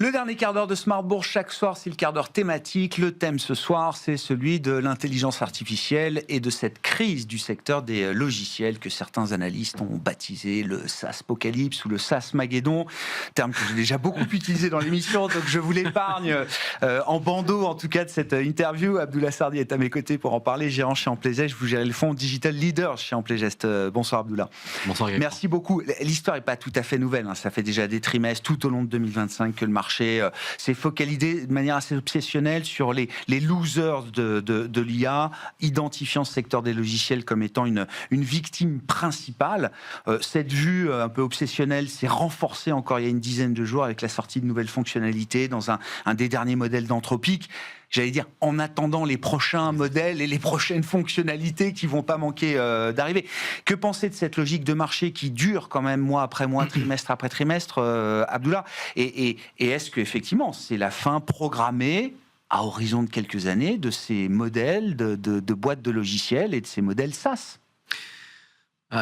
Le dernier quart d'heure de Smart Bourse, chaque soir, c'est le quart d'heure thématique. Le thème ce soir, c'est celui de l'intelligence artificielle et de cette crise du secteur des logiciels que certains analystes ont baptisé le SaaSpocalypse ou le SaaSmageddon, terme que j'ai déjà beaucoup utilisé dans l'émission, donc je vous l'épargne en bandeau, en tout cas, de cette interview. Abdoullah Sardi est à mes côtés pour en parler, gérant chez Amplégest. Vous gérez le fonds Digital Leader chez Amplégest. Bonsoir Abdoullah. Bonsoir Greg. Merci beaucoup. L'histoire n'est pas tout à fait nouvelle, hein. Ça fait déjà des trimestres tout au long de 2025 que le marché s'est focalisé de manière assez obsessionnelle sur les losers de l'IA, identifiant ce secteur des logiciels comme étant une victime principale. Cette vue un peu obsessionnelle s'est renforcée encore il y a une dizaine de jours avec la sortie de nouvelles fonctionnalités dans un des derniers modèles d'Anthropic. J'allais dire, en attendant les prochains modèles et les prochaines fonctionnalités qui vont pas manquer d'arriver. Que penser de cette logique de marché qui dure quand même mois après mois, trimestre après trimestre, Abdoullah ? Et est-ce qu'effectivement, c'est la fin programmée, à horizon de quelques années, de ces modèles de boîtes de logiciels et de ces modèles SaaS ?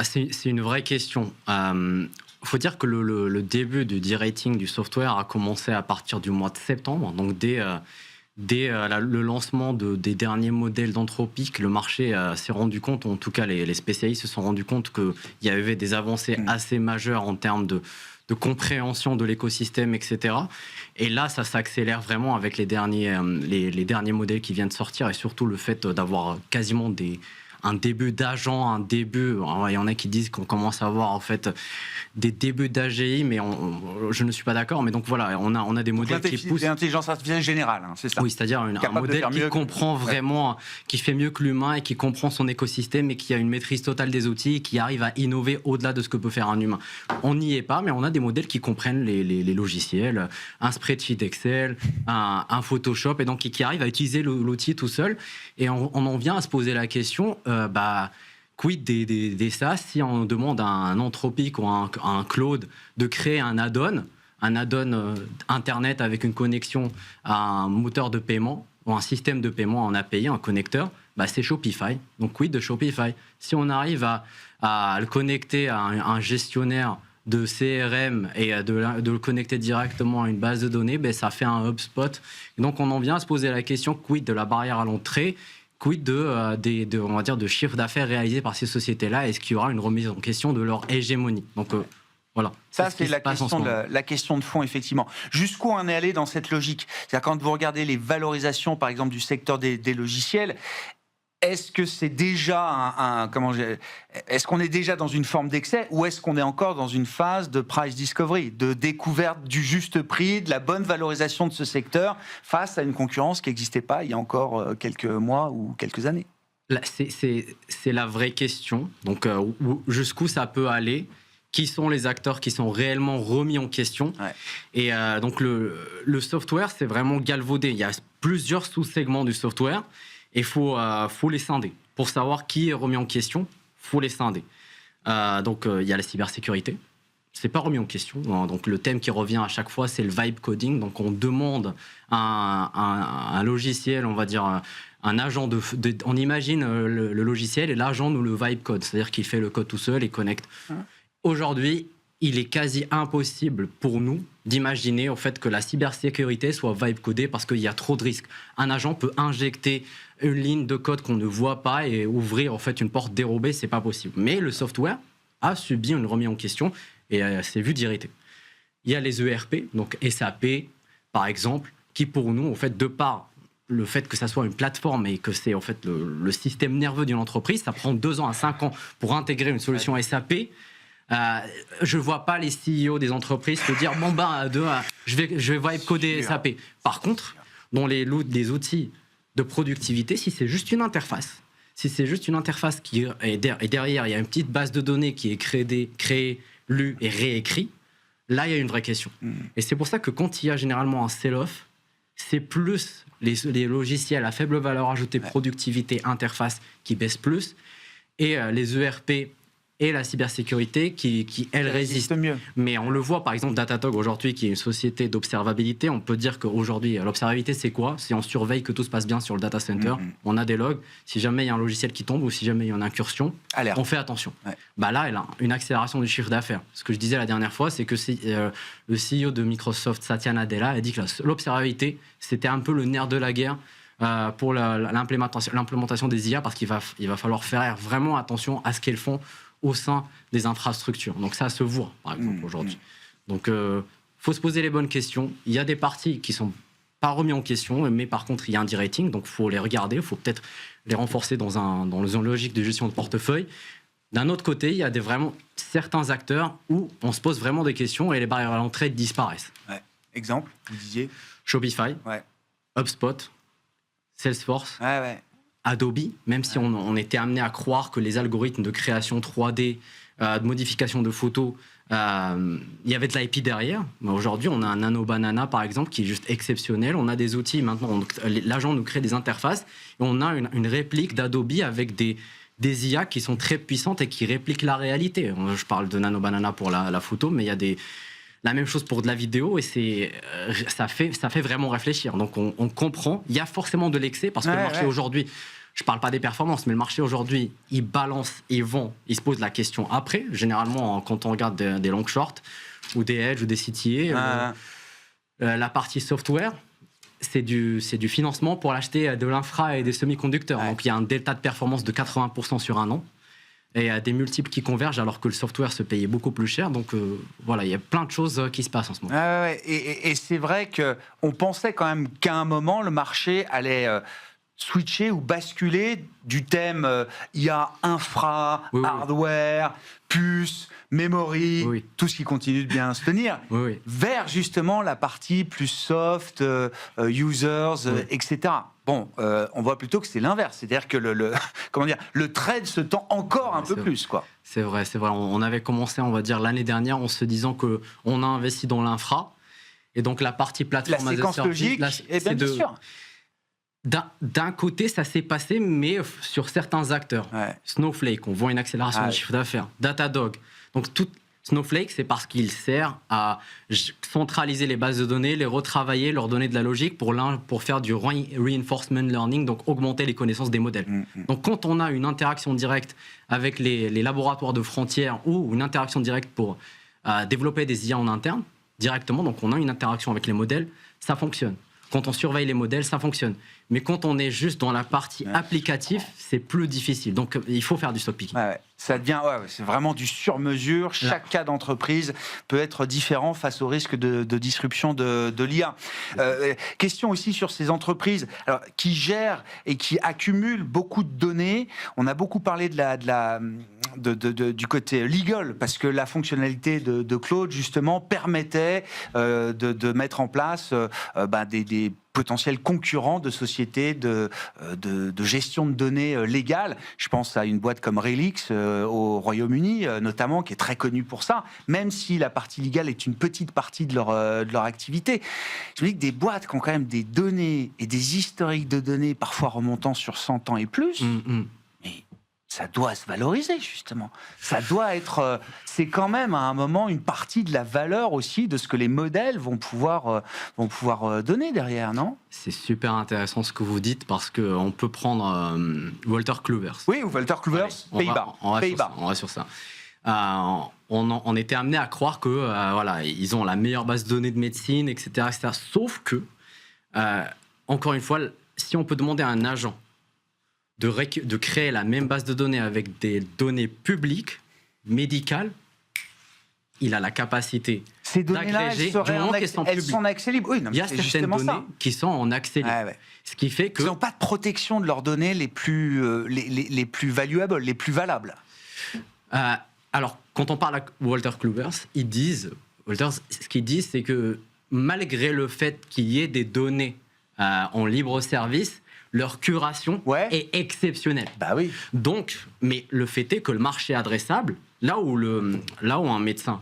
C'est une vraie question. Il faut dire que le début du de-rating du software a commencé à partir du mois de septembre, donc dès le lancement des derniers modèles d'Anthropic, le marché s'est rendu compte, en tout cas les spécialistes se sont rendus compte qu'il y avait des avancées assez majeures en termes de compréhension de l'écosystème, etc. Et là, ça s'accélère vraiment avec les derniers modèles qui viennent de sortir, et surtout le fait d'avoir quasiment un début d'agent, il y en a qui disent qu'on commence à avoir en fait des débuts d'AGI, mais je ne suis pas d'accord. Mais donc voilà, on a des modèles qui poussent. L'intelligence artificielle générale, hein, c'est ça. Oui, c'est-à-dire un modèle qui comprend vraiment, qui fait mieux que l'humain et qui comprend son écosystème et qui a une maîtrise totale des outils et qui arrive à innover au-delà de ce que peut faire un humain. On n'y est pas, mais on a des modèles qui comprennent les logiciels, un spreadsheet Excel, un Photoshop, et donc qui arrivent à utiliser l'outil tout seul. Et on en vient à se poser la question. Quid des SaaS si on demande à un Anthropic ou à un Claude de créer un add-on Internet avec une connexion à un moteur de paiement ou un système de paiement en API, un connecteur, c'est Shopify. Donc quid de Shopify ? Si on arrive à le connecter à un gestionnaire de CRM et de le connecter directement à une base de données, ça fait un HubSpot. Et donc on en vient à se poser la question, quid de la barrière à l'entrée ? Quid on va dire, de chiffre d'affaires réalisé par ces sociétés-là ? Est-ce qu'il y aura une remise en question de leur hégémonie ? Donc voilà. Ça, c'est la question de fond, effectivement. Jusqu'où on est allé dans cette logique ? C'est-à-dire, quand vous regardez les valorisations, par exemple, du secteur des logiciels, est-ce que c'est déjà est-ce qu'on est déjà dans une forme d'excès, ou est-ce qu'on est encore dans une phase de price discovery, de découverte du juste prix, de la bonne valorisation de ce secteur face à une concurrence qui n'existait pas il y a encore quelques mois ou quelques années ? Là, c'est la vraie question. Donc, jusqu'où ça peut aller ? Qui sont les acteurs qui sont réellement remis en question ? Et donc, le software, c'est vraiment galvaudé. Il y a plusieurs sous-segments du software. Et il faut les scinder. Pour savoir qui est remis en question, il faut les scinder. Donc, il y a la cybersécurité. Ce n'est pas remis en question. Donc, le thème qui revient à chaque fois, c'est le vibe coding. Donc, on demande un logiciel, on va dire, un agent on imagine le logiciel et l'agent nous le vibe code. C'est-à-dire qu'il fait le code tout seul et connecte. Aujourd'hui, il est quasi impossible pour nous d'imaginer au fait que la cybersécurité soit vibe codée parce qu'il y a trop de risques. Un agent peut injecter une ligne de code qu'on ne voit pas et ouvrir en fait une porte dérobée, c'est pas possible. Mais le software a subi une remise en question et s'est vu d'irriter. Il y a les ERP, donc SAP par exemple, qui pour nous, en fait, de par le fait que ça soit une plateforme et que c'est en fait le système nerveux d'une entreprise, ça prend 2 ans à 5 ans pour intégrer une solution SAP. Je ne vois pas les CEO des entreprises se dire je vais vibe coder SAP. Par contre, dans les outils de productivité, si c'est juste une interface, qui est derrière, il y a une petite base de données qui est créée, lue et réécrite, là, il y a une vraie question. Et c'est pour ça que quand il y a généralement un sell-off, c'est plus les logiciels à faible valeur ajoutée, productivité, interface qui baissent plus, et les ERP et la cybersécurité qui elle résiste mieux. Mais on le voit, par exemple, Datadog aujourd'hui, qui est une société d'observabilité. On peut dire qu'aujourd'hui, l'observabilité, c'est quoi? C'est on surveille que tout se passe bien sur le data center. On a des logs. Si jamais il y a un logiciel qui tombe ou si jamais il y a une incursion, on fait attention. Là, elle a une accélération du chiffre d'affaires. Ce que je disais la dernière fois, c'est que le CEO de Microsoft, Satya Nadella, a dit que l'observabilité, c'était un peu le nerf de la guerre pour l'implémentation des IA, parce qu'il va falloir faire vraiment attention à ce qu'elles font au sein des infrastructures. Donc ça se voit, par exemple, aujourd'hui. Donc, faut se poser les bonnes questions. Il y a des parties qui sont pas remis en question, mais par contre, il y a un de-rating, donc il faut les regarder, il faut peut-être les renforcer dans une logique de gestion de portefeuille. D'un autre côté, il y a vraiment certains acteurs où on se pose vraiment des questions et les barrières à l'entrée disparaissent. Ouais. Exemple, vous disiez Shopify, HubSpot, Salesforce, Adobe, même si on était amené à croire que les algorithmes de création 3D, de modification de photos, il y avait de l'IP derrière. Mais aujourd'hui, on a un Nano Banana, par exemple, qui est juste exceptionnel. On a des outils maintenant. L'agent nous crée des interfaces. Et on a une réplique d'Adobe avec des IA qui sont très puissantes et qui répliquent la réalité. Je parle de Nano Banana pour la photo, mais il y a la même chose pour de la vidéo, et ça fait vraiment réfléchir. Donc on comprend, il y a forcément de l'excès, parce que le marché aujourd'hui, je ne parle pas des performances, mais le marché aujourd'hui, il balance, il se pose la question après. Généralement, quand on regarde des long shorts, ou des hedge, ou des CTA, la partie software, c'est du financement pour acheter de l'infra et des semi-conducteurs. Donc il y a un delta de performance de 80% sur un an. Et des multiples qui convergent, alors que le software se payait beaucoup plus cher. Donc voilà, il y a plein de choses qui se passent en ce moment. Et c'est vrai qu'on pensait quand même qu'à un moment, le marché allait switcher ou basculer du thème IA infra, hardware, puce, memory, tout ce qui continue de bien se tenir, vers justement la partie plus soft, users, etc. Bon, on voit plutôt que c'est l'inverse, c'est-à-dire que le trade se tend encore un peu plus, quoi. C'est vrai. On avait commencé, on va dire, l'année dernière en se disant qu'on a investi dans l'infra, et donc la partie plateforme, la séquence logique, bien sûr. D'un côté, ça s'est passé, mais sur certains acteurs. Snowflake, on voit une accélération du chiffre d'affaires. Datadog. Donc, Snowflake, c'est parce qu'il sert à centraliser les bases de données, les retravailler, leur donner de la logique pour faire du reinforcement learning, donc augmenter les connaissances des modèles. Donc, quand on a une interaction directe avec les laboratoires de frontières, ou une interaction directe pour développer des IA en interne, directement, donc on a une interaction avec les modèles, ça fonctionne. Quand on surveille les modèles, ça fonctionne. Mais quand on est juste dans la partie applicative, c'est plus difficile. Donc, il faut faire du stock picking. Ça devient, c'est vraiment du sur-mesure. Chaque cas d'entreprise peut être différent face au risque de disruption de l'IA. Question aussi sur ces entreprises qui gèrent et qui accumulent beaucoup de données. On a beaucoup parlé du côté legal, parce que la fonctionnalité de Claude, justement, permettait de mettre en place des potentiels concurrents de sociétés de gestion de données légales. Je pense à une boîte comme Relix au Royaume-Uni, notamment, qui est très connue pour ça, même si la partie légale est une petite partie de leur activité. Je me dis que des boîtes qui ont quand même des données et des historiques de données, parfois remontant sur 100 ans et plus, mais ça doit se valoriser, justement. Ça doit être... c'est quand même, à un moment, une partie de la valeur aussi de ce que les modèles vont pouvoir donner derrière, non? C'est super intéressant ce que vous dites, parce qu'on peut prendre Wolters Kluwer. Oui, ou Wolters Kluwer, Pays-Bas. On va sur ça. On était amené à croire que ils ont la meilleure base de données de médecine, etc. Sauf que, encore une fois, si on peut demander à un agent de créer la même base de données avec des données publiques, médicales, il a la capacité ces données-là, elles sont en accès libre. Il y a certaines données qui sont en accès libre. Ce qui fait que... Ils n'ont pas de protection de leurs données les plus valuables, les plus valables. Alors, quand on parle à Wolters Kluwer, ce qu'ils disent, c'est que malgré le fait qu'il y ait des données en libre service, leur curation est exceptionnelle. Oui. Donc, mais le fait est que le marché adressable, là où un médecin,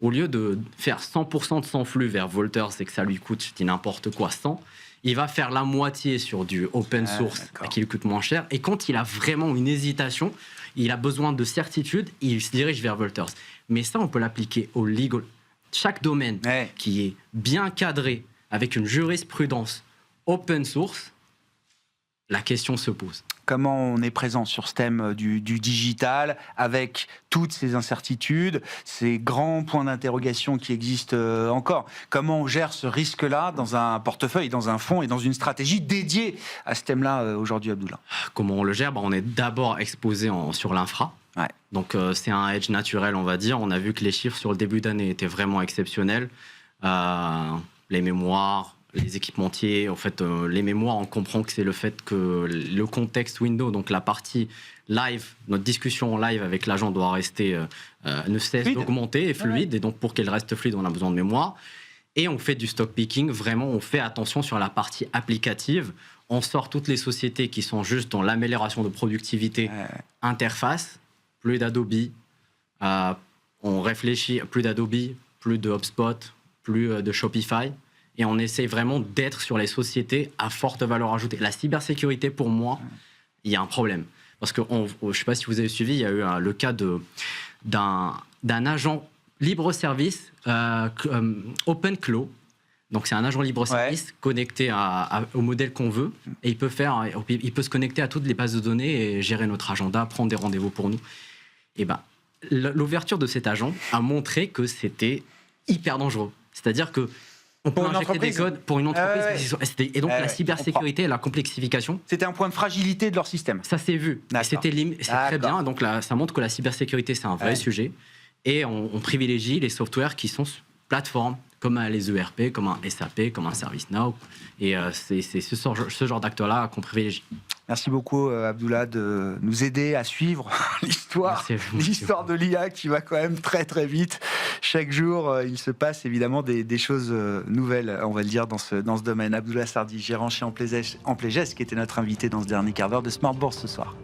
au lieu de faire 100% de son flux vers Wolters et que ça lui coûte, je dis n'importe quoi, 100, il va faire la moitié sur du open source qui lui coûte moins cher. Et quand il a vraiment une hésitation, il a besoin de certitude, il se dirige vers Volters. Mais ça, on peut l'appliquer au legal. Chaque domaine qui est bien cadré, avec une jurisprudence open source, la question se pose. Comment on est présent sur ce thème du digital, avec toutes ces incertitudes, ces grands points d'interrogation qui existent encore? Comment on gère ce risque-là dans un portefeuille, dans un fonds et dans une stratégie dédiée à ce thème-là aujourd'hui, Abdullah? Comment on le gère? On est d'abord exposé sur l'infra. Ouais. Donc c'est un hedge naturel, on va dire. On a vu que les chiffres sur le début d'année étaient vraiment exceptionnels. Les mémoires, les équipementiers, en fait, les mémoires, on comprend que c'est le fait que le contexte Windows, donc la partie live, notre discussion en live avec l'agent doit rester, ne cesse d'augmenter et fluide. Et donc pour qu'elle reste fluide, on a besoin de mémoire. Et on fait du stock picking, vraiment, on fait attention sur la partie applicative. On sort toutes les sociétés qui sont juste dans l'amélioration de productivité, interface, plus d'Adobe. On réfléchit, plus d'Adobe, plus de HubSpot, plus de Shopify. Et on essaie vraiment d'être sur les sociétés à forte valeur ajoutée. La cybersécurité, pour moi, il y a un problème. Parce que, je ne sais pas si vous avez suivi, il y a eu le cas d'un agent libre-service OpenClaw. Donc, c'est un agent libre-service connecté au modèle qu'on veut. Et il peut se connecter à toutes les bases de données et gérer notre agenda, prendre des rendez-vous pour nous. Et l'ouverture de cet agent a montré que c'était hyper dangereux. C'est-à-dire que on peut injecter des codes pour une entreprise. Et donc, la cybersécurité et la complexification. C'était un point de fragilité de leur système. Ça s'est vu. C'est très bien. Donc, là, ça montre que la cybersécurité, c'est un vrai sujet. Et on privilégie les softwares qui sont plateformes, comme les ERP, comme un SAP, comme un ServiceNow. Et c'est ce genre d'acteurs-là qu'on privilégie. Merci beaucoup, Abdullah, de nous aider à suivre l'histoire de l'IA qui va quand même très très vite. Chaque jour, il se passe évidemment des choses nouvelles, on va le dire, dans ce domaine. Abdullah Sardi, gérant chez Amplégès, qui était notre invité dans ce dernier quart d'heure de Smart Bourse ce soir.